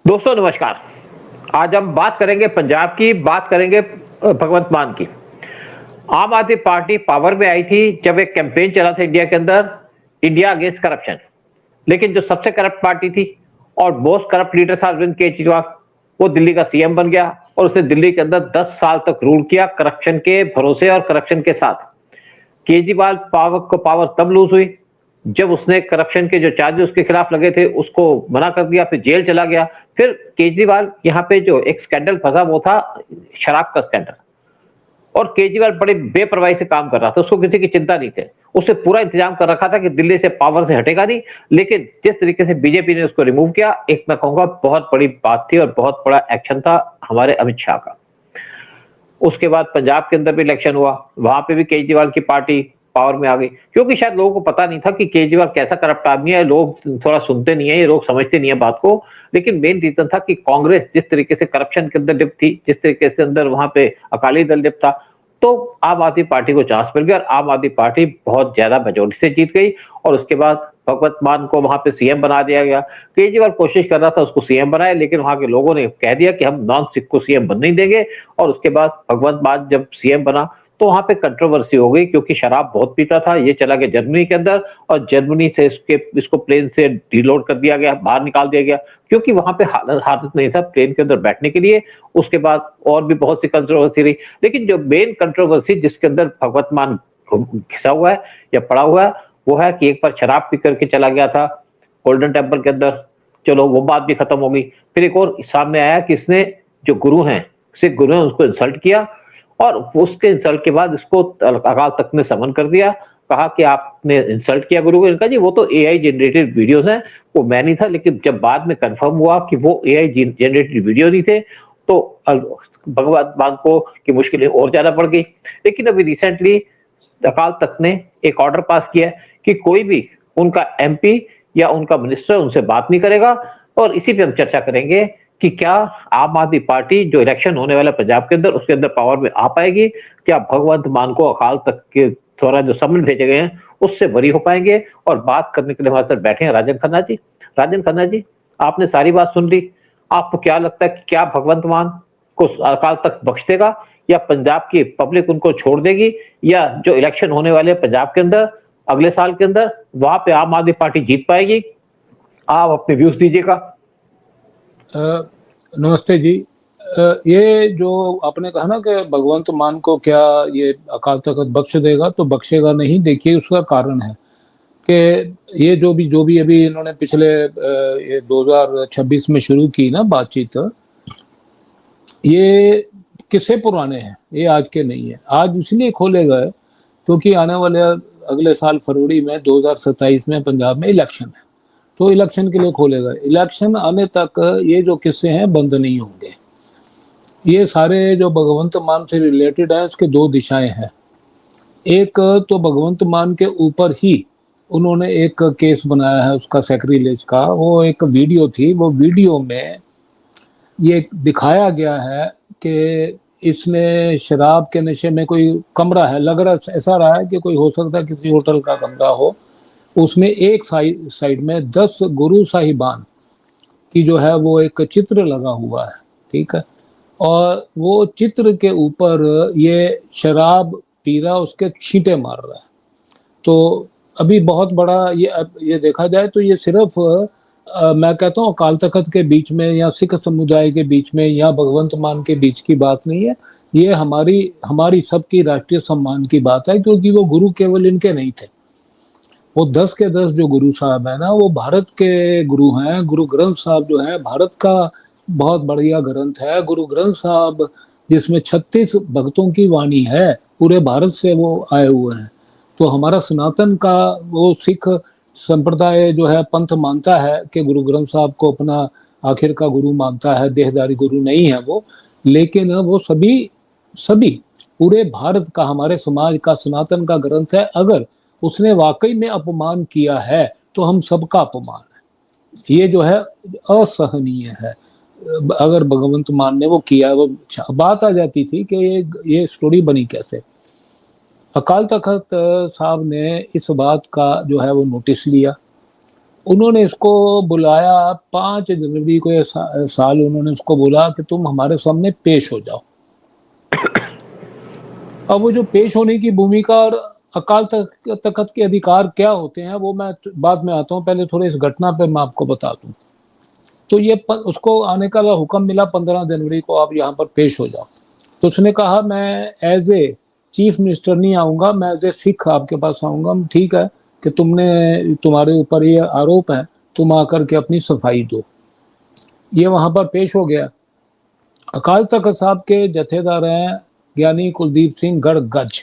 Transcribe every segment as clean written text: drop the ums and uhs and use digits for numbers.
दोस्तों नमस्कार। आज हम बात करेंगे पंजाब की, बात करेंगे भगवंत मान की। आम आदमी पार्टी पावर में आई थी जब एक कैंपेन चला था इंडिया के अंदर, इंडिया अगेंस्ट करप्शन। लेकिन जो सबसे करप्ट पार्टी थी और मोस्ट करप्ट लीडर था अरविंद केजरीवाल, वो दिल्ली का सीएम बन गया और उसने दिल्ली के अंदर 10 साल तक रूल किया करप्शन के भरोसे और करप्शन के साथ। केजरीवाल पावर तब लूज हुई जब उसने करप्शन के जो चार्जेस उसके खिलाफ लगे थे उसको मना कर दिया, फिर जेल चला गया। फिर केजरीवाल यहाँ पे जो एक स्कैंडल फंसा वो था शराब का स्कैंडल, और केजरीवाल बड़े बेपरवाही से काम कर रहा था, उसको किसी की चिंता नहीं थी। उसने पूरा इंतजाम कर रखा था कि दिल्ली से पावर से हटेगा नहीं, लेकिन जिस तरीके से बीजेपी ने उसको रिमूव किया, एक मैं कहूंगा बहुत बड़ी बात थी और बहुत बड़ा एक्शन था हमारे अमित शाह का। उसके बाद पंजाब के अंदर भी इलेक्शन हुआ, वहां पे भी केजरीवाल की पार्टी पावर में आ गई, क्योंकि शायद लोगों को पता नहीं था कि केजरीवाल कैसा करप्ट आदमी है। लोग थोड़ा सुनते नहीं है, ये लोग समझते नहीं है बात को। लेकिन मेन रीजन था कि कांग्रेस जिस तरीके से करप्शन के अंदर लिप्त थी, जिस तरीके से अंदर वहां पे अकाली दल लिप्त था, तो आम आदमी पार्टी को चांस मिल गया और आम आदमी पार्टी बहुत ज्यादा मेजोरिटी से जीत गई। और उसके बाद भगवंत मान को वहां पे सीएम बना दिया गया। केजरीवाल कोशिश कर रहा था उसको सीएम बनाए, लेकिन वहां के लोगों ने कह दिया कि हम नॉन सिख को सीएम बनने नहीं देंगे। और उसके बाद भगवंत मान जब सीएम बना तो वहां पे कंट्रोवर्सी हो गई, क्योंकि शराब बहुत पीता था। ये चला गया जर्मनी के अंदर और जर्मनी से इसको प्लेन से डिलोड कर दिया गया, बाहर निकाल दिया गया, क्योंकि वहां पे हालत नहीं था प्लेन के अंदर बैठने के लिए। उसके बाद और भी बहुत सी कंट्रोवर्सी रही, लेकिन जो मेन कंट्रोवर्सी जिसके अंदर भगवंत मान घिसा हुआ है या पड़ा हुआ है वो है कि एक बार शराब पी करके चला गया था गोल्डन टेम्पल के अंदर। चलो वो बात भी खत्म हो गई। फिर एक और सामने आया कि इसने जो गुरु हैं, सिख गुरु हैं, उसको इंसल्ट किया और उसके इंसल्ट के बाद इसको अकाल तख्त ने समन कर दिया। कहा कि आपने इंसल्ट किया गुरु को। इनका जी वो तो एआई जनरेटेड वीडियोस हैं, वो मैं नहीं था। लेकिन जब बाद में कंफर्म हुआ कि वो एआई जनरेटेड वीडियो नहीं थे तो भगवंत मान को की मुश्किलें और ज्यादा बढ़ गई। लेकिन अभी रिसेंटली अकाल तख्त ने एक ऑर्डर पास किया कि कोई भी उनका एमपी या उनका मिनिस्टर उनसे बात नहीं करेगा। और इसी पे हम चर्चा करेंगे कि क्या आम आदमी पार्टी जो इलेक्शन होने वाला पंजाब के अंदर उसके अंदर पावर में आ पाएगी, क्या भगवंत मान को अकाल तख्त के द्वारा जो समन भेजे गए हैं उससे बरी हो पाएंगे। और बात करने के लिए हमारे साथ बैठे हैं राजन खन्ना जी। राजन खन्ना जी, आपने सारी बात सुन ली, आपको क्या लगता है कि क्या भगवंत मान को अकाल तख्त बख्श देगा या पंजाब की पब्लिक उनको छोड़ देगी, या जो इलेक्शन होने वाले पंजाब के अंदर अगले साल के अंदर वहां पे आम आदमी पार्टी जीत पाएगी? आप अपने व्यूज दीजिएगा। नमस्ते जी। ये जो आपने कहा ना कि भगवंत मान को क्या ये अकाल तख्त बख्श देगा, तो बख्शेगा नहीं। देखिए उसका कारण है कि ये जो भी अभी इन्होंने पिछले ये 2026 में शुरू की ना बातचीत, ये किस्से पुराने हैं, ये आज के नहीं है। आज इसलिए खोले गए क्योंकि आने वाले अगले साल फरवरी में 2027 में पंजाब में इलेक्शन है, तो इलेक्शन के लिए खोले गए। इलेक्शन आने तक ये जो किस्से हैं बंद नहीं होंगे। ये सारे जो भगवंत मान से रिलेटेड है, उसके दो दिशाएं हैं। एक तो भगवंत मान के ऊपर ही उन्होंने एक केस बनाया है उसका सैक्रिलेज का। वो एक वीडियो थी, वो वीडियो में ये दिखाया गया है कि इसने शराब के नशे में, कोई कमरा है, लग रहा ऐसा रहा है कि कोई हो सकता है किसी होटल का कमरा हो, उसमें एक साइड में 10 गुरु साहिबान की जो है वो एक चित्र लगा हुआ है, ठीक है। और वो चित्र के ऊपर ये शराब पी रहा, उसके छींटे मार रहा है। तो अभी बहुत बड़ा ये देखा जाए तो ये सिर्फ मैं कहता हूँ अकाल तख्त के बीच में या सिख समुदाय के बीच में या भगवंत मान के बीच की बात नहीं है। ये हमारी सबकी राष्ट्रीय सम्मान की बात है, क्योंकि वो गुरु केवल इनके नहीं थे। वो 10 के 10 जो गुरु साहब है ना, वो भारत के गुरु हैं। गुरु ग्रंथ साहब जो है भारत का बहुत बढ़िया ग्रंथ है। गुरु ग्रंथ साहब जिसमें 36 भक्तों की वाणी है, पूरे भारत से वो आए हुए हैं। तो हमारा सनातन का वो सिख संप्रदाय जो है पंथ मानता है कि गुरु ग्रंथ साहब को अपना आखिर का गुरु मानता है, देहदारी गुरु नहीं है वो। लेकिन वो सभी पूरे भारत का, हमारे समाज का, सनातन का ग्रंथ है। अगर उसने वाकई में अपमान किया है तो हम सबका अपमान है। ये जो है असहनीय है। अगर भगवंत मान ने वो किया, वो बात आ जाती थी कि ये स्टोरी बनी कैसे। अकाल तख्त साहब ने इस बात का जो है वो नोटिस लिया उन्होंने इसको बुलाया 5 जनवरी को, ये साल उन्होंने उसको बोला कि तुम हमारे सामने पेश हो जाओ। अब वो जो पेश होने की भूमिका और अकाल तख्त के अधिकार क्या होते हैं वो मैं बाद में आता हूँ, पहले थोड़े इस घटना पे मैं आपको बता दूं। तो ये उसको आने का हुक्म मिला 15 जनवरी को, आप यहाँ पर पेश हो जाओ। तो उसने कहा मैं एज ए चीफ मिनिस्टर नहीं आऊंगा, मैं एज ए सिख आपके पास आऊंगा। ठीक है कि तुम्हारे ऊपर ये आरोप है, तुम आकर के अपनी सफाई दो। ये वहां पर पेश हो गया। अकाल तख्त साहब के जथेदार हैं ज्ञानी कुलदीप सिंह गढ़गज।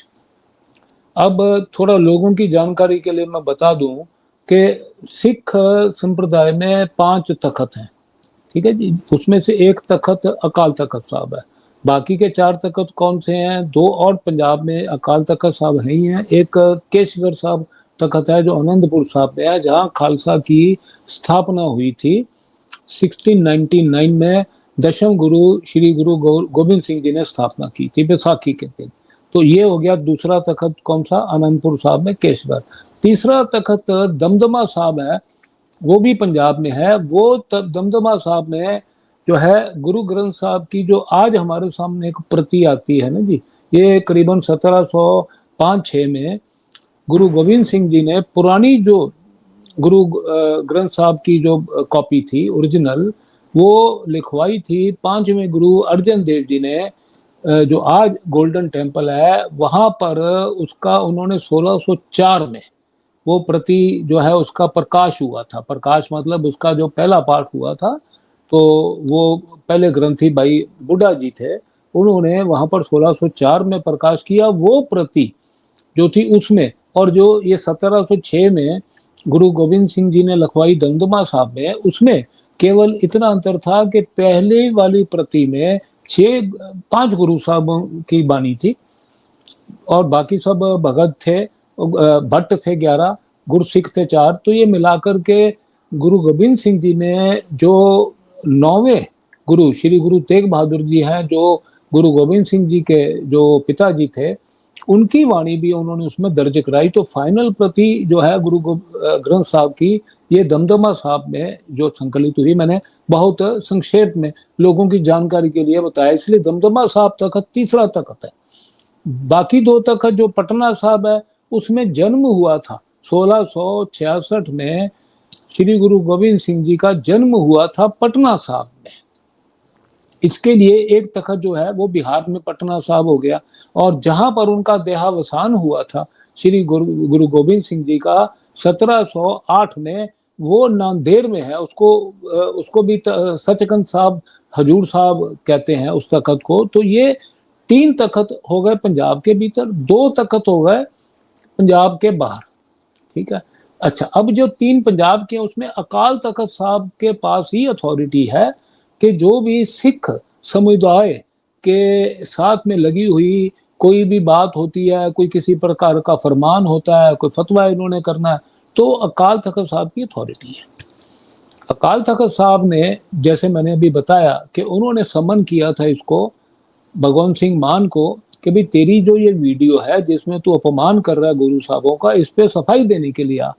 अब थोड़ा लोगों की जानकारी के लिए मैं बता दूं कि सिख संप्रदाय में 5 तख्त हैं, ठीक है जी। उसमें से एक तख्त अकाल तख्त साहब है। बाकी के 4 तख्त कौन से हैं? 2 और पंजाब में अकाल तख्त साहब है ही हैं। एक केशगढ़ साहब तख्त है जो आनंदपुर साहब में है, जहाँ खालसा की स्थापना हुई थी 1699 में। दशम गुरु श्री गुरु गोबिंद सिंह जी ने स्थापना की थी बैसाखी के दिन। तो ये हो गया दूसरा तख्त, कौन सा? आनंदपुर साहब में केशगढ़। तीसरा तख्त दमदमा साहब है, वो भी पंजाब में है। वो दमदमा साहब में जो है गुरु ग्रंथ साहब की जो आज हमारे सामने एक प्रति आती है ना जी, ये करीबन 1705-6 में गुरु गोविंद सिंह जी ने पुरानी जो गुरु ग्रंथ साहब की जो कॉपी थी ओरिजिनल, वो लिखवाई थी 5वें गुरु अर्जन देव जी ने। जो आज गोल्डन टेम्पल है वहां पर उसका उन्होंने 1604 में वो प्रति जो है उसका प्रकाश हुआ था। प्रकाश मतलब उसका जो पहला पाठ हुआ था, तो वो पहले ग्रंथी भाई बुड्ढा जी थे, उन्होंने वहां पर 1604 में प्रकाश किया वो प्रति जो थी उसमें। और जो ये 1706 में गुरु गोविंद सिंह जी ने लिखवाई दमदमा साहब में, उसमें केवल इतना अंतर था कि पहले वाली प्रति में 5 गुरु साहब की बानी थी और बाकी सब भगत थे, भट्ट थे 11, गुरसिख थे 4। तो ये मिलाकर के गुरु गोविंद सिंह जी ने जो 9वें गुरु श्री गुरु तेग बहादुर जी हैं, जो गुरु गोविंद सिंह जी के जो पिताजी थे, उनकी वाणी भी उन्होंने उसमें दर्ज कराई। तो फाइनल प्रति जो है गुरु ग्रंथ साहब की, ये दमदमा साहब में जो संकलित हुई। मैंने बहुत संक्षेप में लोगों की जानकारी के लिए बताया, इसलिए दमदमा साहब तख्त तीसरा तख्त है। बाकी 2 तख्त जो पटना साहब है उसमें जन्म हुआ था 1666 में, श्री गुरु गोविंद सिंह जी का जन्म हुआ था पटना साहब में। इसके लिए एक तख्त जो है वो बिहार में पटना साहब हो गया। और जहां पर उनका देहावसान हुआ था श्री गुरु गोविंद सिंह जी का 1708 में, वो नांदेड़ में है। उसको भी सचखंड साहब हजूर साहब कहते हैं उस तख्त को। तो ये 3 तख्त हो गए पंजाब के भीतर, 2 तख्त हो गए पंजाब के बाहर, ठीक है। अच्छा, अब जो 3 पंजाब के उसमें अकाल तख्त साहब के पास ही अथॉरिटी है कि जो भी सिख समुदाय के साथ में लगी हुई कोई भी बात होती है, कोई किसी प्रकार का फरमान होता है, कोई फतवा इन्होंने करना है, तो अकाल तख्त साहब की अथॉरिटी है। अकाल तख्त साहब ने, जैसे मैंने अभी बताया कि उन्होंने समन किया था इसको भगवंत सिंह मान को कि भाई तेरी जो ये वीडियो है जिसमें तू अपमान कर रहा है गुरु साहबों का, इस पे सफाई देने के लिए आ।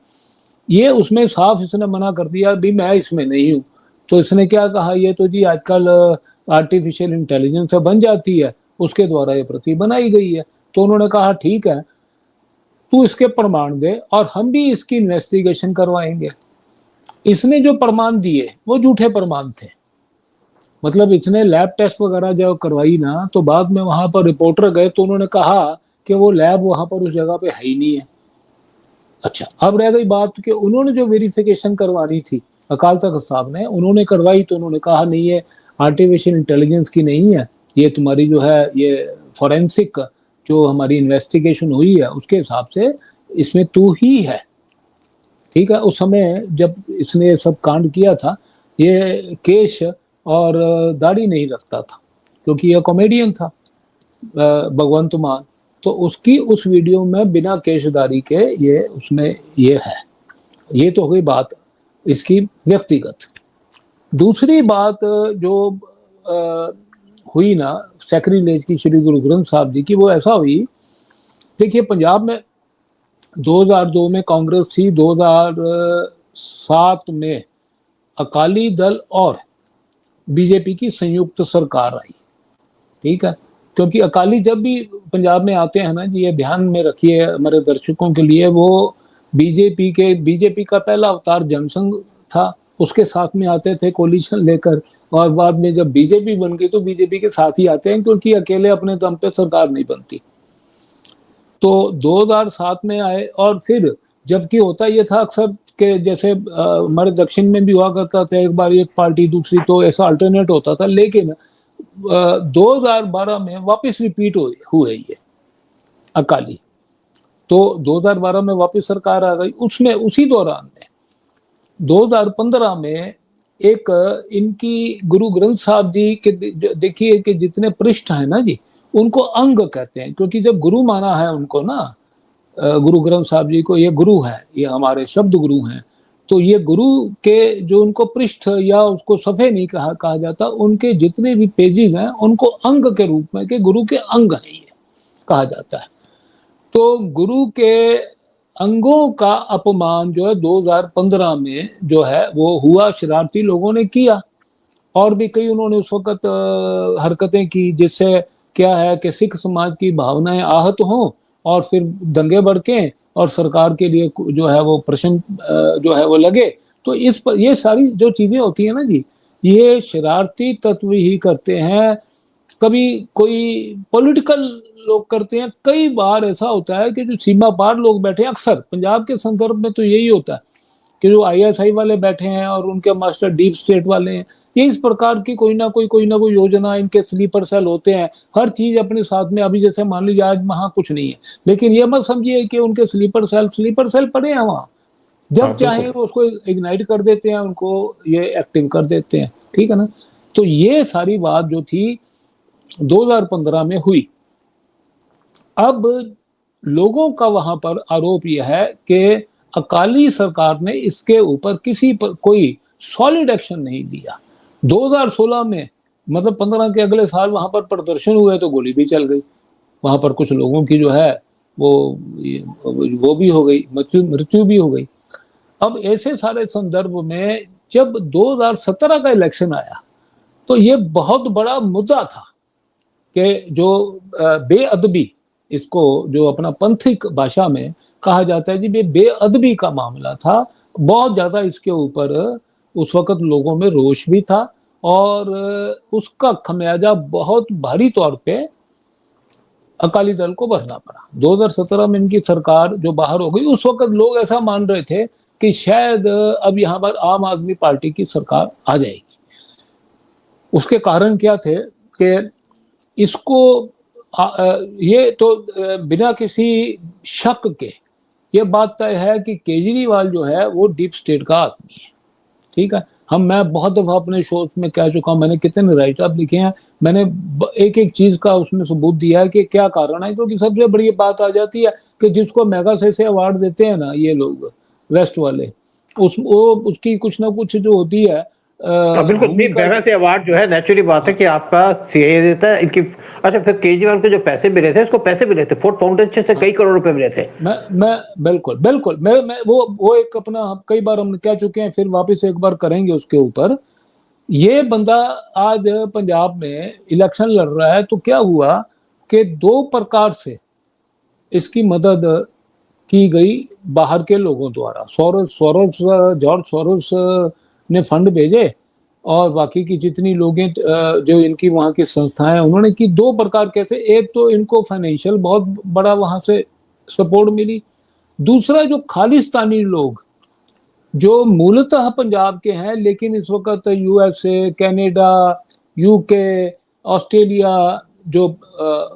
ये उसमें साफ इसने मना कर दिया, भी मैं इसमें नहीं हूँ। तो इसने क्या कहा, ये तो जी आजकल आर्टिफिशियल इंटेलिजेंस से बन जाती है, उसके द्वारा ये प्रति बनाई गई है। तो उन्होंने कहा ठीक है, तू इसके प्रमाण दे और हम भी इसकी इन्वेस्टिगेशन करवाएंगे। इसने जो प्रमाण दिए वो झूठे प्रमाण थे। मतलब इसने लैब टेस्ट वगैरह जब करवाई ना, तो बाद में वहां पर रिपोर्टर गए तो उन्होंने कहा कि वो लैब वहां पर उस जगह पे है ही नहीं है। अच्छा, अब रह गई बात कि उन्होंने जो वेरिफिकेशन करवानी थी अकाल तख्त साहब ने, उन्होंने करवाई तो उन्होंने कहा नहीं, ये आर्टिफिशियल इंटेलिजेंस की नहीं है, ये तुम्हारी जो है ये फॉरेंसिक जो हमारी इन्वेस्टिगेशन हुई है उसके हिसाब से इसमें तू ही है, ठीक है। उस समय जब इसने सब कांड किया था, ये केश और दाढ़ी नहीं रखता था क्योंकि यह कॉमेडियन था भगवंत मान। तो उसकी उस वीडियो में बिना केशधारी के ये उसमें ये है। ये तो हो गई बात इसकी व्यक्तिगत। दूसरी बात जो हुई ना सैक्रिलेज की श्री गुरु ग्रंथ साहब जी की, वो ऐसा हुई, देखिए पंजाब में 2002 में कांग्रेस थी, 2000 2007 में अकाली दल और बीजेपी की संयुक्त सरकार आई, ठीक है। क्योंकि अकाली जब भी पंजाब में आते हैं ना जी, ये ध्यान में रखिए हमारे दर्शकों के लिए, वो बीजेपी का पहला अवतार जनसंघ था, उसके साथ में आते थे कोलिशन लेकर, और बाद में जब बीजेपी बन गई तो बीजेपी के साथ ही आते हैं, क्योंकि अकेले अपने दम पे सरकार नहीं बनती। तो 2007 में आए, और फिर जबकि होता ये था अक्सर कि जैसे हमारे दक्षिण में भी हुआ करता था, एक बार एक पार्टी दूसरी, तो ऐसा अल्टरनेट होता था। लेकिन 2012 में वापस रिपीट हुए ये अकाली, तो 2012 में वापस सरकार आ गई। उसमें उसी दौरान में 2015 में एक इनकी गुरु ग्रंथ साहब जी के, देखिए कि जितने पृष्ठ हैं ना जी, उनको अंग कहते हैं, क्योंकि जब गुरु माना है उनको ना, गुरु ग्रंथ साहब जी को, ये गुरु है, ये हमारे शब्द गुरु हैं, तो ये गुरु के जो उनको पृष्ठ या उसको सफ़े नहीं कहा जाता, उनके जितने भी पेजेस हैं उनको अंग के रूप में, कि गुरु के अंग है ये कहा जाता है। तो गुरु के अंगों का अपमान जो है 2015 में जो है वो हुआ, शरारती लोगों ने किया, और भी कई उन्होंने उस वक्त हरकतें की, जिससे क्या है कि सिख समाज की भावनाएं आहत हों और फिर दंगे भड़कें और सरकार के लिए जो है वो प्रश्न जो है वो लगे। तो इस पर ये सारी जो चीजें होती है ना जी, ये शरारती तत्व ही करते हैं। कभी कोई पॉलिटिकल लोग करते हैं, कई बार ऐसा होता है कि जो सीमा पार लोग बैठे हैं, अक्सर पंजाब के संदर्भ में तो यही होता है कि जो आईएसआई वाले बैठे हैं और उनके मास्टर डीप स्टेट वाले हैं, ये इस प्रकार की कोई ना कोई योजना, इनके स्लीपर सेल होते हैं, हर चीज अपने साथ में। अभी जैसे मान लीजिए आज वहां कुछ नहीं है, लेकिन ये मत समझिए कि उनके स्लीपर सेल पड़े हैं वहां, जब चाहे वो उसको इग्नाइट कर देते हैं, उनको ये एक्टिव कर देते हैं, ठीक है ना। तो ये सारी बात जो थी 2015 में हुई। अब लोगों का वहां पर आरोप यह है कि अकाली सरकार ने इसके ऊपर किसी पर कोई सॉलिड एक्शन नहीं लिया। 2016 में मतलब 15 के अगले साल वहां पर प्रदर्शन हुए तो गोली भी चल गई, वहां पर कुछ लोगों की जो है वो भी हो गई, मृत्यु भी हो गई। अब ऐसे सारे संदर्भ में जब 2017 का इलेक्शन आया तो ये बहुत बड़ा मुद्दा था कि जो बेअदबी, इसको जो अपना पंथिक भाषा में कहा जाता है जी, बेअदबी का मामला था। बहुत ज्यादा इसके ऊपर उस वक्त लोगों में रोष भी था और उसका खमियाजा बहुत भारी तौर पे अकाली दल को भरना पड़ा। 2017 में इनकी सरकार जो बाहर हो गई, उस वक्त लोग ऐसा मान रहे थे कि शायद अब यहाँ पर आम आदमी पार्टी की सरकार आ जाएगी। उसके कारण क्या थे कि इसको ये तो बिना किसी शक के ये बात तय है कि केजरीवाल जो है वो डीप स्टेट का आदमी है, ठीक है। मैं बहुत दफा अपने शो में कह चुका हूं, मैंने कितने राइट अप लिखे हैं, मैंने एक एक चीज का उसमें सबूत दिया है कि क्या कारण है। क्योंकि सबसे बड़ी बात आ जाती है कि जिसको मेगा से अवार्ड देते हैं ना ये लोग वेस्ट वाले, उसकी कुछ ना कुछ जो होती है बिल्कुल नहीं, मेगा से अवार्ड जो है नेचुरली बात है कि आपका सीए देता है इनकी। अच्छा, फिर केजरीवाल को जो पैसे मिले थे, उसको पैसे मिले थे फोर्ट फाउंडेशन से कई करोड़ रुपए मिले थे। मैं बिल्कुल मैं वो एक अपना कई बार हम कह चुके हैं, फिर वापस एक बार करेंगे उसके ऊपर। ये बंदा आज पंजाब में इलेक्शन लड़ रहा है तो क्या हुआ कि 2 प्रकार से इसकी मदद की गई बाहर के लोगों द्वारा। जॉर्ज सोरोस ने फंड भेजे और बाकी की जितनी लोग जो इनकी वहाँ की संस्थाएं उन्होंने की 2 प्रकार कैसे। एक तो इनको फाइनेंशियल बहुत बड़ा वहां से सपोर्ट मिली, दूसरा जो खालिस्तानी लोग जो मूलतः पंजाब के हैं लेकिन इस वक्त यूएसए, कनाडा, यूके, ऑस्ट्रेलिया, जो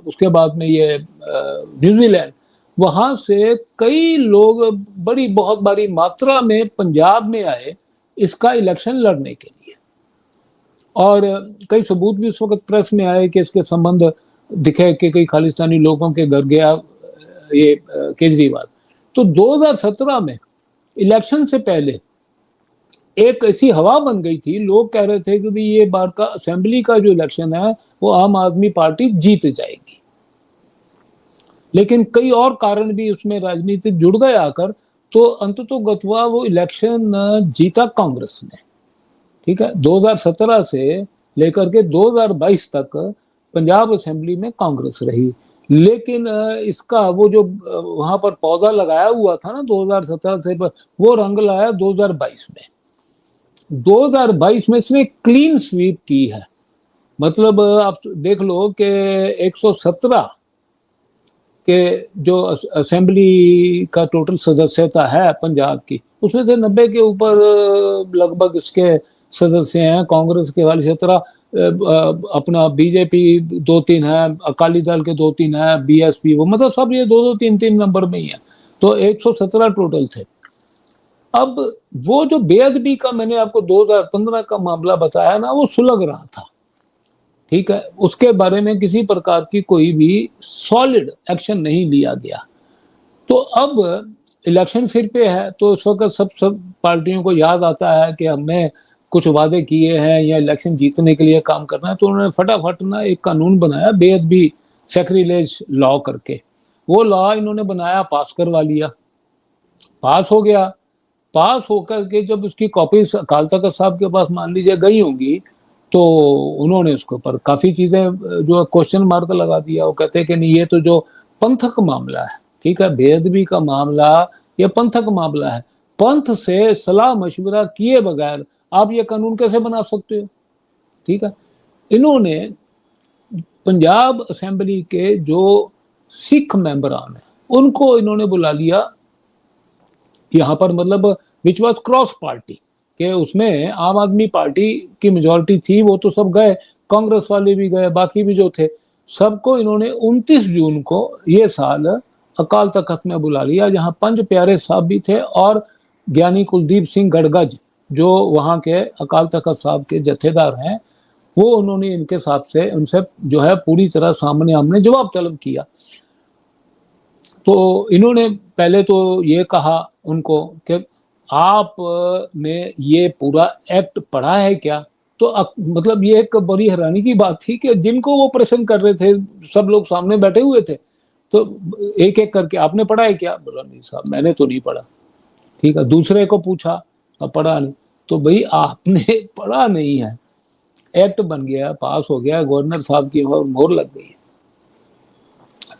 उसके बाद में ये न्यूजीलैंड, वहां से कई लोग बहुत बड़ी मात्रा में पंजाब में आए इसका इलेक्शन लड़ने के लिए। और कई सबूत भी उस वक्त प्रेस में आए कि इसके संबंध दिखे कि कई खालिस्तानी लोगों के घर गया ये केजरीवाल। तो 2017 में इलेक्शन से पहले एक ऐसी हवा बन गई थी, लोग कह रहे थे कि भाई ये बार का असेंबली का जो इलेक्शन है वो आम आदमी पार्टी जीत जाएगी। लेकिन कई और कारण भी उसमें राजनीतिक जुड़ गए आकर, तो अंततोगत्वा वो इलेक्शन जीता कांग्रेस ने, ठीक है। 2017 से लेकर के 2022 तक पंजाब असेंबली में कांग्रेस रही, लेकिन इसका वो जो वहां पर पौधा लगाया हुआ था ना 2017 से, वो रंग लाया 2022 में। 2022 में इसने क्लीन स्वीप की है। मतलब आप देख लो कि 117 के जो असेंबली का टोटल सदस्यता है पंजाब की, उसमें से 90 के ऊपर लगभग इसके सदस्य हैं। कांग्रेस के वाली 17, अपना बीजेपी 2-3 है, अकाली दल के 2-3 है, बीएसपी, वो मतलब सब ये 2-2, 3-3 नंबर में ही है। तो 117 टोटल थे। अब वो जो बेअदबी का मैंने आपको 2015 का मामला बताया ना, वो सुलग रहा था, ठीक है। उसके बारे में किसी प्रकार की कोई भी सॉलिड एक्शन नहीं लिया गया। तो अब इलेक्शन सिर पे है, तो उस वक्त सब पार्टियों को याद आता है कि हमने कुछ वादे किए हैं या इलेक्शन जीतने के लिए काम करना है, तो उन्होंने फटाफट ना एक कानून बनाया बेअदबी सैक्रिलेज लॉ करके। वो लॉ इन्होंने बनाया, पास करवा लिया, पास हो गया। पास होकर के जब उसकी कॉपी अकाल तख्त साहब के पास मान लीजिए गई होंगी, तो उन्होंने उसके ऊपर काफी चीजें जो क्वेश्चन मार्क लगा दिया। वो कहते हैं कि नहीं, ये तो जो पंथक मामला है, ठीक है, बेअदबी का मामला ये पंथक मामला है, पंथ से सलाह मशवरा किए बगैर आप ये कानून कैसे बना सकते हो, ठीक है। इन्होंने पंजाब असेंबली के जो सिख मेंबरान है उनको इन्होंने बुला लिया यहाँ पर, मतलब विच वॉज क्रॉस पार्टी के, उसमें आम आदमी पार्टी की मेजोरिटी थी, वो तो सब गए, कांग्रेस वाले भी गए, बाकी भी जो थे सबको इन्होंने 29 जून को ये साल अकाल तख्त में बुला लिया, जहां पंज प्यारे साहब भी थे और ज्ञानी कुलदीप सिंह गड़गज जो वहां के अकाल तख्त साहब के जत्थेदार हैं, वो उन्होंने इनके साथ से उनसे जो है पूरी तरह सामने आमने जवाब तलब किया। तो इन्होंने पहले तो ये कहा उनको कि आपने ये पूरा एक्ट पढ़ा है क्या। तो मतलब ये एक बड़ी हैरानी की बात थी कि जिनको वो प्रश्न कर रहे थे सब लोग सामने बैठे हुए थे, तो एक एक करके आपने पढ़ा है क्या, बोला नहीं साहब मैंने तो नहीं पढ़ा, ठीक है। दूसरे को पूछा, अब पढ़ा नहीं, तो भाई आपने पढ़ा नहीं है, एक्ट बन गया, पास हो गया, गवर्नर साहब की मोहर लग गई।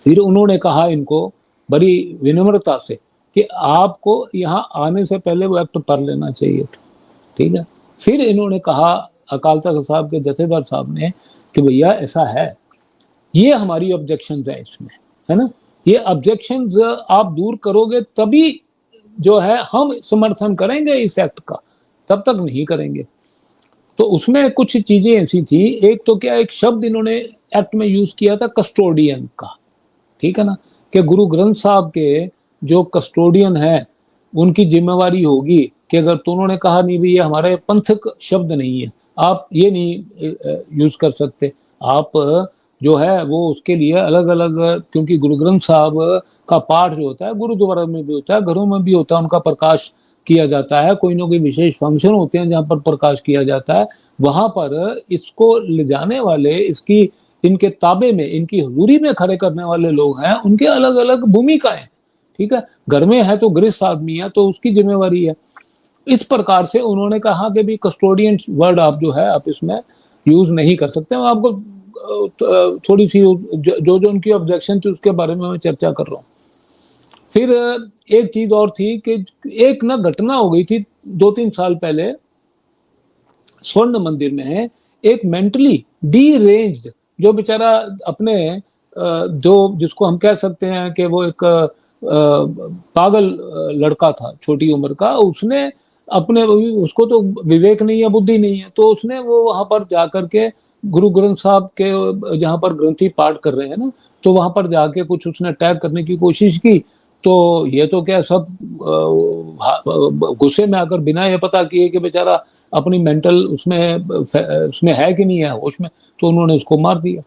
फिर उन्होंने कहा इनको बड़ी विनम्रता से कि आपको यहाँ आने से पहले वो एक्ट पढ़ लेना चाहिए था, ठीक है। फिर इन्होंने कहा अकाल तख्त साहब के जथेदार साहब ने कि भैया ऐसा है, ये हमारी ऑब्जेक्शंस है इसमें, है ना, ये ऑब्जेक्शंस आप दूर करोगे तभी जो है हम समर्थन करेंगे इस एक्ट का, तब तक नहीं करेंगे। तो उसमें कुछ चीजें ऐसी थी, एक तो क्या, एक शब्द इन्होंने एक्ट में यूज किया था कस्टोडियन का, ठीक है ना, कि गुरु ग्रंथ साहब के जो कस्टोडियन है उनकी जिम्मेवारी होगी कि अगर, तो उन्होंने कहा नहीं भी ये हमारे पंथक शब्द नहीं है, आप ये नहीं यूज कर सकते, आप जो है वो उसके लिए अलग अलग, क्योंकि गुरु ग्रंथ साहब का पाठ जो होता है गुरुद्वारा में भी होता है, घरों में भी होता है, उनका प्रकाश किया जाता है, कोई ना कोई विशेष फंक्शन होते हैं जहाँ पर प्रकाश किया जाता है, वहां पर इसको ले जाने वाले, इसकी इनके ताबे में, इनकी हुजूरी में खड़े करने वाले लोग हैं, उनके अलग अलग भूमिकाएं, ठीक है। घर में है तो गृहस्थ आदमी है तो उसकी जिम्मेवारी है। इस प्रकार से उन्होंने कहा कि भी कस्टोडियन वर्ड आप जो है आप इसमें यूज नहीं कर सकते। मैं आपको थोड़ी सी जो जो उनकी ऑब्जेक्शन थी उसके बारे में मैं चर्चा कर रहा हूँ। फिर एक चीज और थी कि एक ना घटना हो गई थी 2-3 साल पहले स्वर्ण मंदिर में, एक मेंटली डीरेंज्ड जो बेचारा अपने जो जिसको हम कह सकते हैं कि वो एक पागल लड़का था छोटी उम्र का, उसने अपने, उसको तो विवेक नहीं है, बुद्धि नहीं है, तो उसने वो वहां पर जाकर के गुरु ग्रंथ साहब के जहां पर ग्रंथी पाठ कर रहे हैं ना, तो वहां पर जाके कुछ उसने अटैक करने की कोशिश की। तो ये तो क्या सब गुस्से में आकर बिना ये पता किए कि बेचारा अपनी मेंटल उसमें है कि नहीं है होश में, तो उन्होंने उसको मार दिया।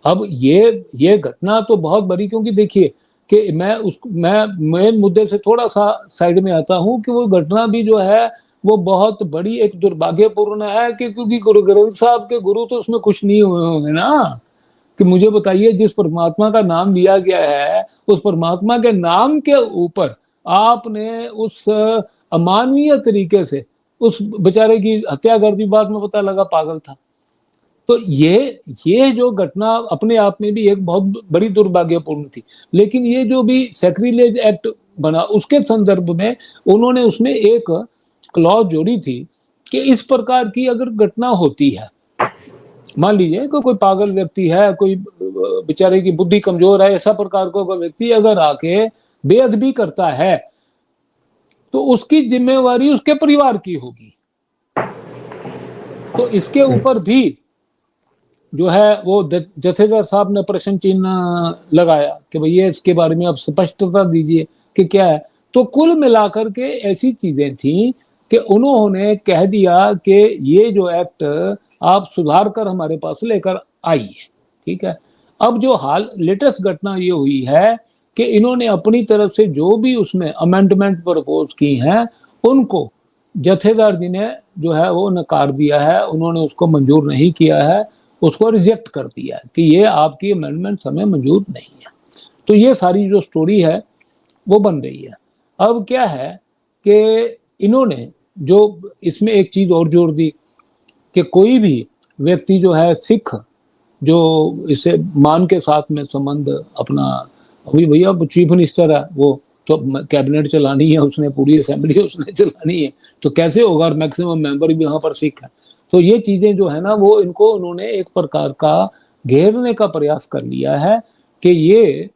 अब ये घटना तो बहुत बड़ी, क्योंकि देखिए कि मैं मेन मुद्दे से थोड़ा सा साइड में आता हूं कि वो घटना भी जो है वो बहुत बड़ी एक दुर्भाग्यपूर्ण है कि क्योंकि गुरु ग्रंथ साहब के गुरु तो उसमें खुश नहीं हुए होंगे ना, कि मुझे बताइए जिस परमात्मा का नाम लिया गया है उस परमात्मा के नाम के ऊपर आपने उस अमानवीय तरीके से उस बेचारे की हत्या कर दी, बाद में पता लगा पागल था। तो ये जो घटना अपने आप में भी एक बहुत बड़ी दुर्भाग्यपूर्ण थी। लेकिन ये जो भी सैक्रिलेज एक्ट बना उसके संदर्भ में उन्होंने उसमें एक क्लॉज जोड़ी थी कि इस प्रकार की अगर घटना होती है, मान लीजिए कि कोई पागल व्यक्ति है, कोई बेचारे की बुद्धि कमजोर है, ऐसा प्रकार का कोई व्यक्ति अगर आके बेअदबी करता है तो उसकी जिम्मेवारी उसके परिवार की होगी। तो इसके ऊपर भी जो है वो जथेदार साहब ने प्रश्न चिन्ह लगाया कि भैया इसके बारे में आप स्पष्टता दीजिए कि क्या है। तो कुल मिलाकर के ऐसी चीजें थी कि उन्होंने कह दिया कि ये जो एक्ट आप सुधार कर हमारे पास लेकर आइए, ठीक है। अब जो हाल लेटेस्ट घटना ये हुई है कि इन्होंने अपनी तरफ से जो भी उसमें अमेंडमेंट प्रपोज की हैं उनको जथेदार जी ने जो है वो नकार दिया है, उन्होंने उसको मंजूर नहीं किया है, उसको रिजेक्ट कर दिया है कि ये आपकी अमेंडमेंट हमें मंजूर नहीं है। तो ये सारी जो स्टोरी है वो बन रही है। अब क्या है कि इन्होंने जो इसमें एक चीज और जोड़ दी कि कोई भी व्यक्ति जो है सिख जो इसे मान के साथ में संबंध अपना, अभी भैया चीफ मिनिस्टर है वो तो कैबिनेट चलानी है उसने, पूरी असेंबली उसने चलानी है, तो कैसे होगा, और मैक्सिमम मेंबर भी यहाँ पर सिख है। तो ये चीजें जो है ना वो इनको उन्होंने एक प्रकार का घेरने का प्रयास कर लिया है कि ये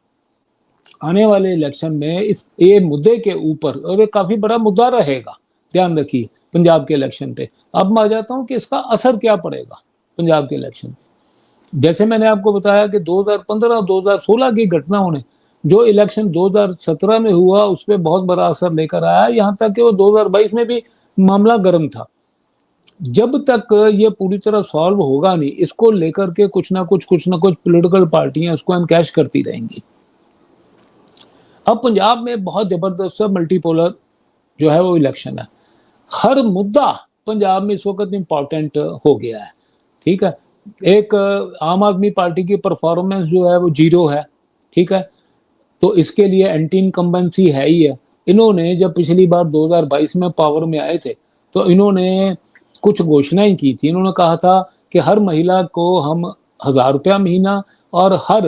आने वाले इलेक्शन में इस ये मुद्दे के ऊपर, और ये काफी बड़ा मुद्दा रहेगा, ध्यान रखिए पंजाब के इलेक्शन पे। अब मैं आ जाता हूँ कि इसका असर क्या पड़ेगा पंजाब के इलेक्शन पे। जैसे मैंने आपको बताया कि 2015 2016 की घटनाओं ने जो इलेक्शन 2017 में हुआ उस पर बहुत बड़ा असर लेकर आया, यहाँ तक कि वो 2022 में भी मामला गर्म था। जब तक ये पूरी तरह सॉल्व होगा नहीं, इसको लेकर के कुछ ना कुछ पॉलिटिकल पार्टियां इसको एनकैश करती रहेंगी। अब पंजाब में बहुत जबरदस्त मल्टीपोलर जो है वो इलेक्शन है, हर मुद्दा पंजाब में इस वक्त इम्पोर्टेंट हो गया है, ठीक है। एक आम आदमी पार्टी की परफॉर्मेंस जो है वो 0 है, ठीक है। तो इसके लिए एंटी इनकम्बेंसी है ही है। इन्होंने जब पिछली बार 2022 में पावर में आए थे तो इन्होंने कुछ घोषणाएं की थी। इन्होंने कहा था कि हर महिला को हम 1000 रुपया महीना और हर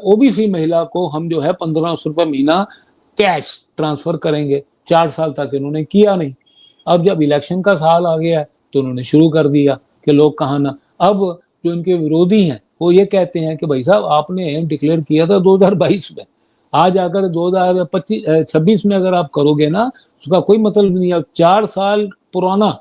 ओबीसी महिला को हम जो है 1500 रुपया महीना कैश ट्रांसफर करेंगे। 4 साल तक इन्होंने किया नहीं। अब जब इलेक्शन का साल आ गया तो उन्होंने शुरू कर दिया कि लोग कहा ना। अब जो इनके विरोधी हैं वो ये कहते हैं कि भाई साहब आपने डिक्लेयर किया था 2022 में, आज आकर 2026 में अगर आप करोगे ना उसका कोई मतलब नहीं है। 4 साल पुराना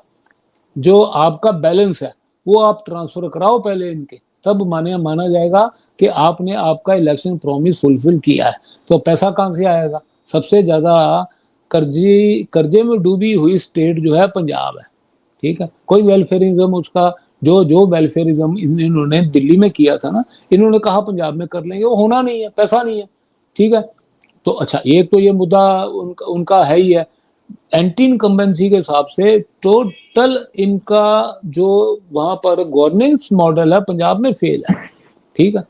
जो आपका बैलेंस है वो आप ट्रांसफर कराओ पहले इनके, तब माना जाएगा कि आपने आपका इलेक्शन प्रॉमिस फुलफिल किया है। तो पैसा कहां से आएगा? सबसे ज्यादा कर्जे में डूबी हुई स्टेट जो है पंजाब है, ठीक है। कोई वेलफेयरिज्म उसका जो वेलफेयरिज्म इन्होंने दिल्ली में किया था ना, इन्होंने कहा पंजाब में कर लेंगे, वो होना नहीं है, पैसा नहीं है, ठीक है। तो अच्छा एक तो ये मुद्दा उनका है ही है। एंटी इनकम्बेंसी के हिसाब से टोटल इनका जो वहां पर गवर्नेंस मॉडल है पंजाब में फेल है, ठीक है।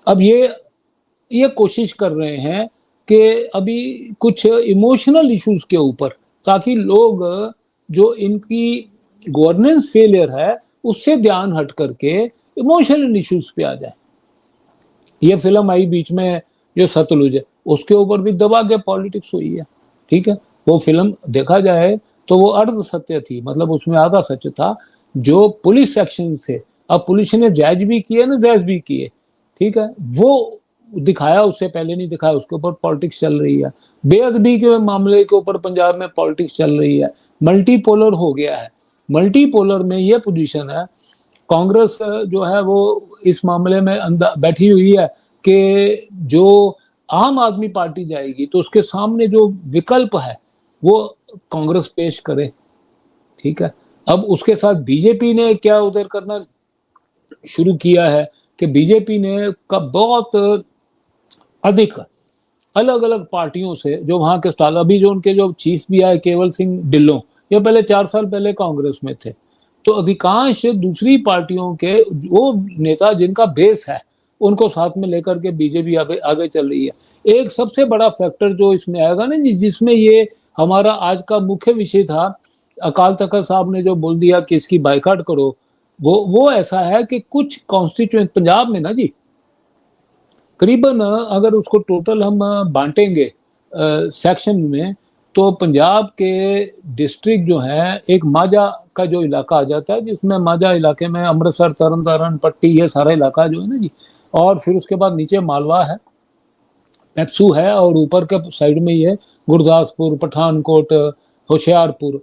अब ये कोशिश कर रहे हैं कि अभी कुछ इमोशनल इश्यूज के ऊपर, ताकि लोग जो इनकी गवर्नेंस फेलियर है उससे ध्यान हट करके इमोशनल इश्यूज पे आ जाए। ये फिल्म आई बीच में जो सतलुज है उसके ऊपर भी दबा के पॉलिटिक्स हुई है, ठीक है। वो फिल्म देखा जाए तो वो अर्ध सत्य थी, मतलब उसमें आधा सच था। जो पुलिस एक्शन से, अब पुलिस ने जायज भी किए ना जायज भी किए, ठीक है, वो दिखाया, उससे पहले नहीं दिखाया, उसके ऊपर पॉलिटिक्स चल रही है। बेअदबी के मामले के ऊपर पंजाब में पॉलिटिक्स चल रही है। मल्टीपोलर हो गया है। मल्टीपोलर में ये पोजीशन है, कांग्रेस जो है वो इस मामले में बैठी हुई है कि जो आम आदमी पार्टी जाएगी तो उसके सामने जो विकल्प है वो कांग्रेस पेश करे, ठीक है। अब उसके साथ बीजेपी ने क्या उधर करना शुरू किया है कि बीजेपी ने का बहुत अधिक अलग अलग पार्टियों से जो वहां के स्टाल, अभी जो उनके जो चीफ भी आए केवल सिंह ढिल्लों, ये पहले 4 साल पहले कांग्रेस में थे। तो अधिकांश दूसरी पार्टियों के वो नेता जिनका बेस है उनको साथ में लेकर के बीजेपी आगे चल रही है। एक सबसे बड़ा फैक्टर जो इसमें आएगा ना जी, जिसमें ये हमारा आज का मुख्य विषय था, अकाल तख्त साहब ने जो बोल दिया कि इसकी बाइकाट करो, वो ऐसा है कि कुछ कॉन्स्टिट्यूएंट पंजाब में ना जी, करीबन अगर उसको टोटल हम बांटेंगे सेक्शन में, तो पंजाब के डिस्ट्रिक्ट जो है, एक माझा का जो इलाका आ जाता है, जिसमें माझा इलाके में अमृतसर, तरन तारण, पट्टी, ये सारा इलाका जो है ना जी, और फिर उसके बाद नीचे मालवा है, पेप्सू है, और ऊपर के साइड में ये गुरदासपुर, पठानकोट, होशियारपुर,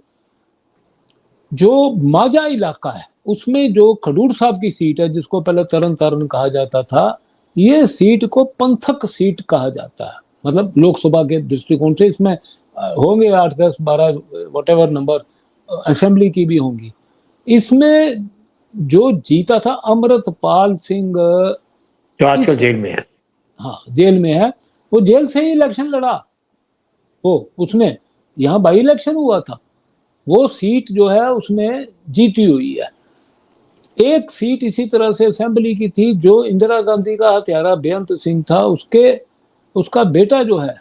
जो माझा इलाका है उसमें जो खडूर साहब की सीट है, जिसको पहले तरन तारण कहा जाता था, ये सीट को पंथक सीट कहा जाता है। मतलब लोकसभा के दृष्टिकोण से इसमें होंगे 8, 10, 12 वटेवर नंबर असेंबली की भी होंगी। इसमें जो जीता था अमृतपाल सिंह, जो आजकल जेल में है। हाँ, जेल में है, वो जेल से ही इलेक्शन लड़ा, वो उसने यहाँ बाई इलेक्शन हुआ था, वो सीट जो है उसमें जीती हुई है। एक सीट इसी तरह से असेंबली की थी, जो इंदिरा गांधी का हत्यारा बेअंत सिंह था, उसका बेटा जो है,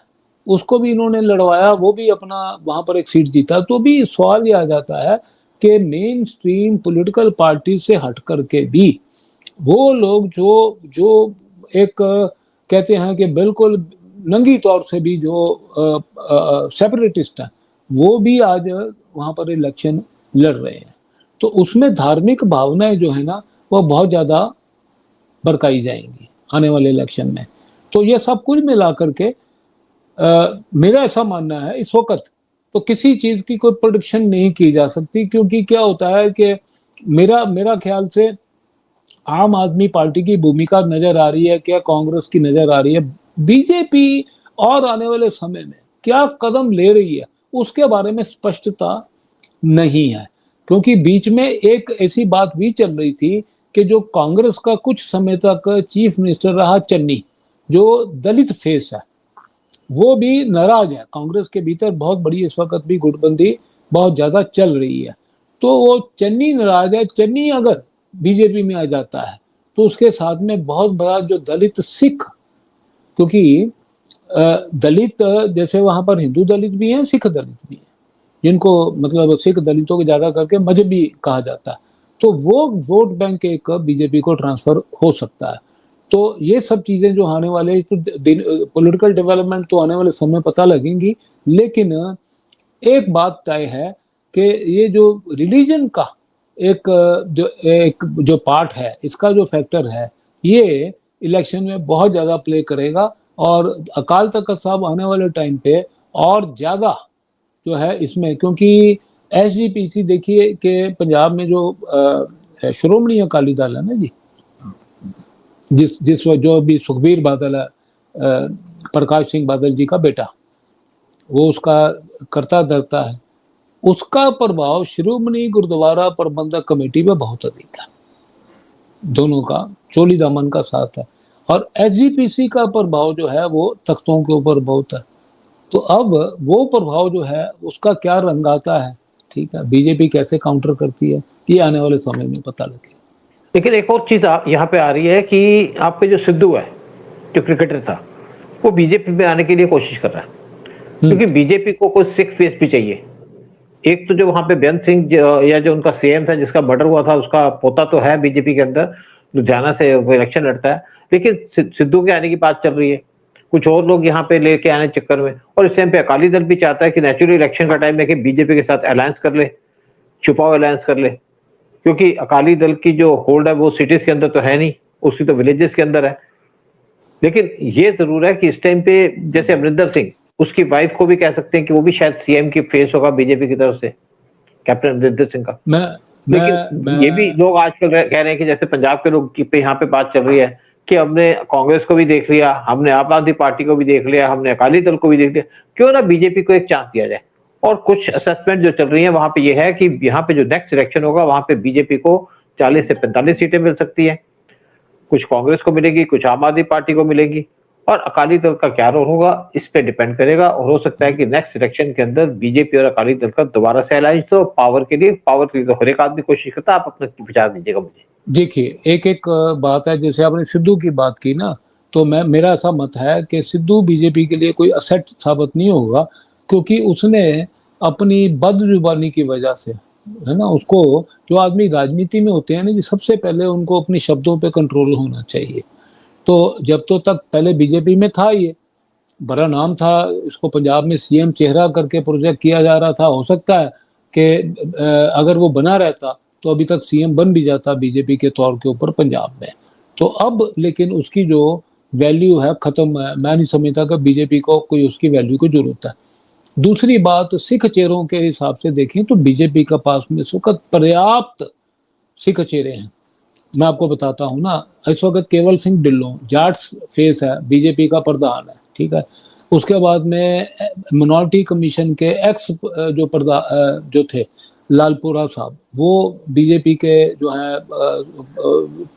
उसको भी इन्होंने लड़वाया, वो भी अपना वहां पर एक सीट जीता। तो भी सवाल ये आ जाता है कि मेन स्ट्रीम पॉलिटिकल पार्टी से हट करके भी वो लोग जो एक कहते हैं कि बिल्कुल नंगी तौर से भी जो सेपरेटिस्ट है, वो भी आज वहां पर इलेक्शन लड़ रहे हैं। तो उसमें धार्मिक भावनाएं जो है ना, वो बहुत ज्यादा बरकाई जाएंगी आने वाले इलेक्शन में। तो ये सब कुछ मिला करके मेरा ऐसा मानना है, इस वक्त तो किसी चीज की कोई प्रोडिक्शन नहीं की जा सकती, क्योंकि क्या होता है कि मेरा ख्याल से आम आदमी पार्टी की भूमिका नजर आ रही है, क्या कांग्रेस की नजर आ रही है, बीजेपी और आने वाले समय में क्या कदम ले रही है उसके बारे में स्पष्टता नहीं है। क्योंकि बीच में एक ऐसी बात भी चल रही थी कि जो कांग्रेस का कुछ समय तक चीफ मिनिस्टर रहा चन्नी, जो दलित फेस है, वो भी नाराज है। कांग्रेस के भीतर बहुत बड़ी इस वक्त भी गुटबंदी बहुत ज्यादा चल रही है, तो वो चन्नी नाराज है। चन्नी अगर बीजेपी में आ जाता है तो उसके साथ में बहुत बड़ा जो दलित सिख, क्योंकि दलित जैसे वहां पर हिंदू दलित भी हैं, सिख दलित भी हैं, जिनको मतलब सिख दलितों को ज्यादा करके मजहबी कहा जाता है, तो वो वोट बैंक एक बीजेपी को ट्रांसफर हो सकता है। तो ये सब चीजें जो आने वाले तो पॉलिटिकल डेवलपमेंट तो आने वाले समय पता लगेंगी। लेकिन एक बात तय है कि ये जो रिलीजन का एक जो पार्ट है, इसका जो फैक्टर है, ये इलेक्शन में बहुत ज्यादा प्ले करेगा। और अकाल तख्त साहब आने वाले टाइम पे और ज्यादा जो है इसमें, क्योंकि एसजीपीसी देखिए कि पंजाब में जो श्रोमणी अकाली दल है ना जी, जिस जो भी सुखबीर बादल है, प्रकाश सिंह बादल जी का बेटा, वो उसका करता धरता है, उसका प्रभाव श्रोमणी गुरुद्वारा प्रबंधक कमेटी में बहुत अधिक है। दोनों का चोली दामन का साथ है। और एसजीपीसी का प्रभाव जो है वो तख्तों के ऊपर बहुत है। तो अब वो प्रभाव जो है उसका क्या रंग आता है, ठीक है, बीजेपी कैसे काउंटर करती है, ये आने वाले समय में पता लगेगा। लेकिन एक और चीज यहाँ पे आ रही है कि आपके जो सिद्धू है, जो क्रिकेटर था, वो बीजेपी में आने के लिए कोशिश कर रहा है, क्योंकि बीजेपी को कोई सिख फेस भी चाहिए। एक तो जो वहां पे बेअंत सिंह या जो उनका सीएम था जिसका मर्डर हुआ था, उसका पोता तो है बीजेपी के अंदर, लुधियाना से वो इलेक्शन लड़ता है, लेकिन सिद्धू के आने की बात चल रही है, कुछ और लोग यहाँ पे लेके आने चक्कर में। और इस टाइम पे अकाली दल भी चाहता है कि नेचुरल इलेक्शन का टाइम है कि बीजेपी के साथ अलायंस कर ले, छुपाओ अलायंस कर ले, क्योंकि अकाली दल की जो होल्ड है वो सिटीज के अंदर तो है नहीं, उसकी तो विलेजेस के अंदर है। लेकिन ये जरूर है कि इस टाइम पे जैसे अमरिंदर सिंह, उसकी वाइफ को भी कह सकते हैं कि वो भी शायद सीएम की फेस होगा बीजेपी की तरफ से, कैप्टन अमरिंदर सिंह का। लेकिन ये भी लोग आजकल कह रहे हैं कि जैसे पंजाब के लोग पे यहाँ पे बात चल रही है कि हमने कांग्रेस को भी देख लिया, हमने आम आदमी पार्टी को भी देख लिया, हमने अकाली दल को भी देख लिया, क्यों ना बीजेपी को एक चांस दिया जाए। और कुछ असेसमेंट जो चल रही है वहां पे ये है कि यहाँ पे जो नेक्स्ट इलेक्शन होगा वहां पे बीजेपी को 40 से 45 सीटें मिल सकती है, कुछ कांग्रेस को मिलेगी, कुछ आम आदमी पार्टी को मिलेगी, और अकाली दल का क्या रोल होगा इस पे डिपेंड करेगा। और हो सकता है कि नेक्स्ट इलेक्शन के अंदर बीजेपी और अकाली दल का दोबारा से अलायंस हो, पावर के लिए तो हर एक आदमी कोशिश करता है। आप अपना विचार दीजिएगा मुझे। देखिए, एक एक बात है, जैसे आपने सिद्धू की बात की ना, तो मेरा ऐसा मत है कि सिद्धू बीजेपी के लिए कोई असेट साबित नहीं होगा, क्योंकि उसने अपनी बदजुबानी की वजह से, है ना, उसको, जो आदमी राजनीति में होते हैं ना, कि सबसे पहले उनको अपनी शब्दों पे कंट्रोल होना चाहिए। तो जब तो तक पहले बीजेपी में था, ये बड़ा नाम था, इसको पंजाब में सीएम चेहरा करके प्रोजेक्ट किया जा रहा था। हो सकता है कि अगर वो बना रहता तो अभी तक सीएम बन भी जाता बीजेपी के तौर के ऊपर पंजाब में। तो अब लेकिन उसकी जो वैल्यू है खत्म है, मैं नहीं समझता कि बीजेपी को कोई उसकी वैल्यू की जरूरत है। दूसरी बात, सिख चेहरों के हिसाब से देखें तो बीजेपी का पास में इस वक्त पर्याप्त सिख चेहरे हैं। मैं आपको बताता हूँ ना, इस वक्त केवल सिंह ढिल्लों जाट्स फेस है, बीजेपी का प्रधान है, ठीक है। उसके बाद में मिनॉरिटी कमीशन के एक्स जो प्रधान जो थे लालपुरा साहब, वो बीजेपी के जो है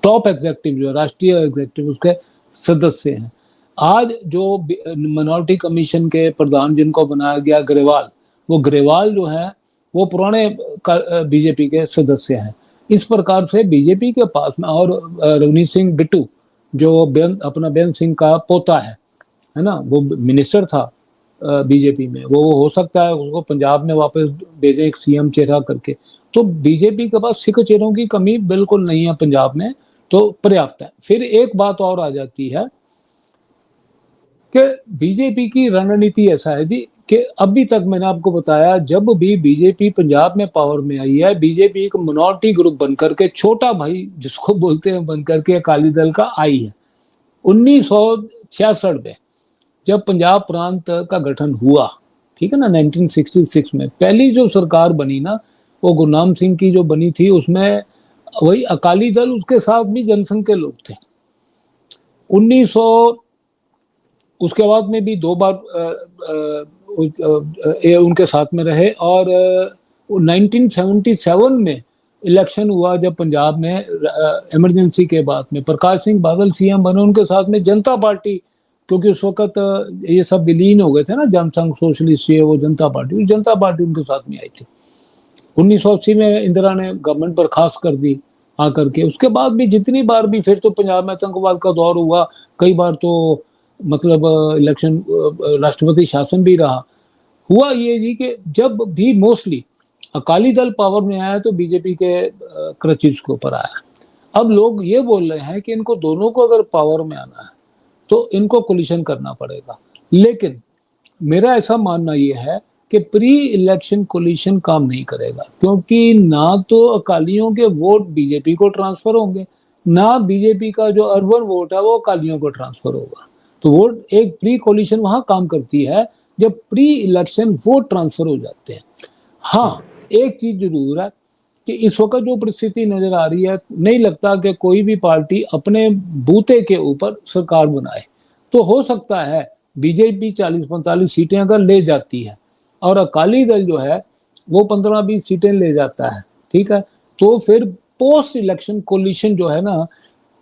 टॉप एग्जेक्टिव, जो राष्ट्रीय एग्जेक्टिव उसके सदस्य हैं। आज जो मिनॉरिटी कमीशन के प्रधान जिनको बनाया गया ग्रेवाल, वो ग्रेवाल जो है वो पुराने बीजेपी के सदस्य हैं। इस प्रकार से बीजेपी के पास में, और रवनीत सिंह बिट्टू जो अपना बेन सिंह का पोता है ना, वो मिनिस्टर था बीजेपी में, वो हो सकता है उसको पंजाब में वापस भेजें एक सीएम चेहरा करके। तो बीजेपी के पास सिख चेहरों की कमी बिल्कुल नहीं है पंजाब में, तो पर्याप्त है। फिर एक बात और आ जाती है कि बीजेपी की रणनीति ऐसा है जी कि अभी तक मैंने आपको बताया, जब भी बीजेपी पंजाब में पावर में आई है, बीजेपी एक मिनॉरिटी ग्रुप बनकर के, छोटा भाई जिसको बोलते हैं, बनकर के अकाली दल का आई है। 1966 में जब पंजाब प्रांत का गठन हुआ, ठीक है ना, 1966 में पहली जो सरकार बनी ना, वो गुरनाम सिंह की जो बनी थी, उसमें वही अकाली दल, उसके साथ भी जनसंघ के लोग थे। 1900 उसके बाद में भी 2 बार उनके साथ में रहे, और 1977 में इलेक्शन हुआ जब पंजाब में इमरजेंसी के बाद में प्रकाश सिंह बादल सीएम बने, उनके साथ में जनता पार्टी, क्योंकि उस वक्त ये सब विलीन हो गए थे ना, जनसंघ सोशलिस्ट, ये वो जनता पार्टी उनके साथ में आई थी। 1980 में इंदिरा ने गवर्नमेंट बर्खास्त कर दी आकर के। उसके बाद भी जितनी बार भी, फिर तो पंजाब में आतंकवाद का दौर हुआ, कई बार तो मतलब इलेक्शन, राष्ट्रपति शासन भी रहा। हुआ ये जी कि जब भी मोस्टली अकाली दल पावर में आया तो बीजेपी के क्रचिज के ऊपर आया। अब लोग ये बोल रहे हैं कि इनको दोनों को अगर पावर में आना है तो इनको कोलिशन करना पड़ेगा, लेकिन मेरा ऐसा मानना ये है कि प्री इलेक्शन कोलिशन काम नहीं करेगा, क्योंकि ना तो अकालियों के वोट बीजेपी को ट्रांसफर होंगे, ना बीजेपी का जो अर्बन वोट है वो अकालियों को ट्रांसफर होगा। तो वोट, एक प्री कोलिशन वहां काम करती है जब प्री इलेक्शन वोट ट्रांसफर हो जाते हैं। हाँ, एक चीज जरूर है कि इस वक्त जो परिस्थिति नजर आ रही है, नहीं लगता कि कोई भी पार्टी अपने बूते के ऊपर सरकार बनाए। तो हो सकता है बीजेपी 40-45 सीटें अगर ले जाती है और अकाली दल जो है वो 15-20 सीटें ले जाता है, ठीक है, तो फिर पोस्ट इलेक्शन कोलिशन जो है ना,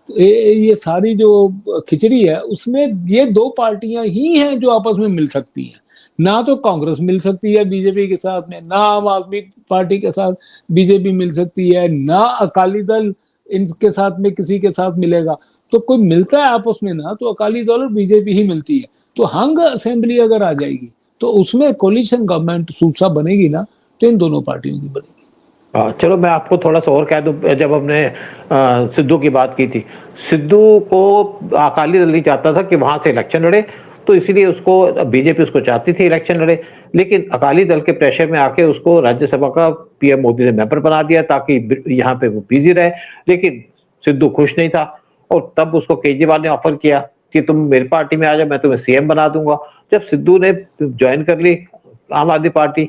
ये सारी जो खिचड़ी है उसमें ये 2 पार्टियां ही हैं जो आपस में मिल सकती हैं। ना तो कांग्रेस मिल सकती है बीजेपी के साथ में, ना आम आदमी पार्टी के साथ बीजेपी मिल सकती है, ना अकाली दल इनके साथ में किसी के साथ मिलेगा। तो कोई मिलता है आपस में ना, तो अकाली दल और बीजेपी ही मिलती है। तो हंग असेंबली अगर आ जाएगी तो उसमें कोलिशन गवर्नमेंट सूचा बनेगी ना, तो इन दोनों पार्टियों की बनेगी। चलो मैं आपको थोड़ा सा और कह दूं, जब हमने सिद्धू की बात की थी, सिद्धू को अकाली दल नहीं चाहता था कि वहां से इलेक्शन लड़े, तो इसीलिए उसको बीजेपी उसको चाहती थी इलेक्शन लड़े, लेकिन अकाली दल के प्रेशर में आके उसको राज्यसभा का पीएम मोदी ने मेंबर बना दिया ताकि यहाँ पे वो बिजी रहे। लेकिन सिद्धू खुश नहीं था, और तब उसको केजरीवाल ने ऑफर किया कि तुम मेरी पार्टी में आ जाओ, मैं तुम्हें सीएम बना दूंगा। जब सिद्धू ने ज्वाइन कर ली आम आदमी पार्टी,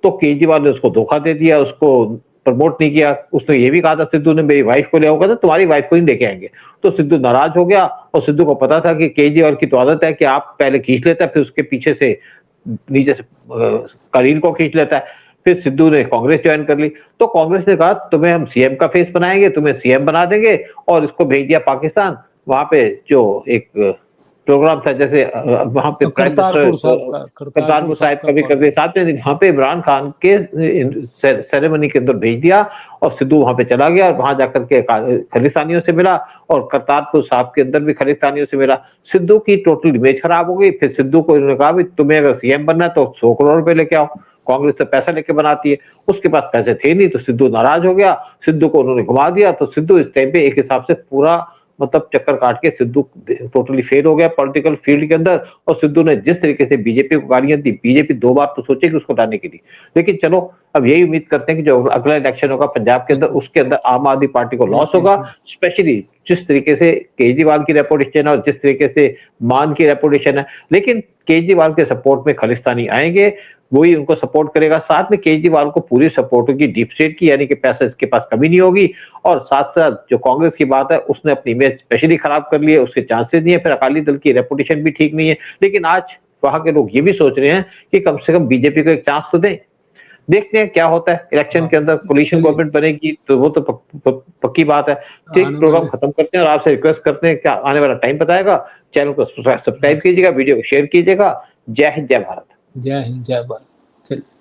तो केजरीवाल ने उसको धोखा दे दिया, उसको प्रमोट नहीं किया। उसने ये भी कहा था सिद्धू ने, मेरी वाइफ को ले आओगे तो तुम्हारी वाइफ को ही लेके आएंगे। तो सिद्धू नाराज हो गया, और सिद्धू को पता था कि केजरीवाल की तो आदत है कि आप पहले खींच लेता है, फिर उसके पीछे से नीचे से करीन को खींच लेता है। फिर सिद्धू ने कांग्रेस ज्वाइन कर ली, तो कांग्रेस ने कहा तुम्हें हम सीएम का फेस बनाएंगे, तुम्हें सीएम बना देंगे, और इसको भेज दिया पाकिस्तान। वहां पे जो एक प्रोग्राम था, जैसे वहां पे प्राइम करतारपुर साहब मिनिस्टर का करतारपुर साहिब कभी कभी साथ में वहां पे इमरान खान के सेरेमनी के अंदर भेज दिया और सिद्धू वहां पे चला गया, वहां जाकर के खालिस्तानियों से मिला और करतारपुर साहब के अंदर भी खालिस्तानियों से मिला। सिद्धू की टोटल इमेज खराब हो गई। फिर सिद्धू को इन्होंने कहा तुम्हें अगर सीएम बनना है तो 100 करोड़ रुपए लेके आओ, कांग्रेस से पैसा लेके बनाती है। उसके पास पैसे थे नहीं तो सिद्धू नाराज हो गया, सिद्धू को उन्होंने घुमा दिया। तो सिद्धू इस टाइम पे एक हिसाब से पूरा मतलब चक्कर काट के सिद्धू टोटली फेल हो गया पॉलिटिकल फील्ड के अंदर। और सिद्धू ने जिस तरीके से बीजेपी को गालियां दी, बीजेपी 2 बार तो सोचेगी उसको हटाने के लिए, लेकिन चलो अब यही उम्मीद करते हैं कि जो अगला इलेक्शन होगा पंजाब के अंदर, उसके अंदर आम आदमी पार्टी को लॉस होगा। स्पेशली जिस तरीके से केजरीवाल की रेपुटेशन है और जिस तरीके से मान की रेपुटेशन है, लेकिन केजरीवाल के सपोर्ट में खालिस्तानी आएंगे, वही उनको सपोर्ट करेगा। साथ में केजरीवाल को पूरी सपोर्ट होगी डीप स्टेट की, यानी कि पैसा इसके पास कमी नहीं होगी। और साथ साथ जो कांग्रेस की बात है, उसने अपनी इमेज स्पेशली खराब कर ली है, उसके चांसेस नहीं है। फिर अकाली दल की रेपुटेशन भी ठीक नहीं है। लेकिन आज वहां के लोग ये भी सोच रहे हैं कि कम से कम बीजेपी को एक चांस तो दें। देखते हैं क्या होता है इलेक्शन के अंदर। कोलिशन गवर्नमेंट बनेगी तो वो तो पक्की बात है। ठीक, प्रोग्राम खत्म करते हैं और आपसे रिक्वेस्ट करते हैं क्या आने वाला टाइम बताएगा। चैनल को सब्सक्राइब कीजिएगा, वीडियो को शेयर कीजिएगा। जय हिंद, जय भारत। जय हिंद, जय भारत। चलिए।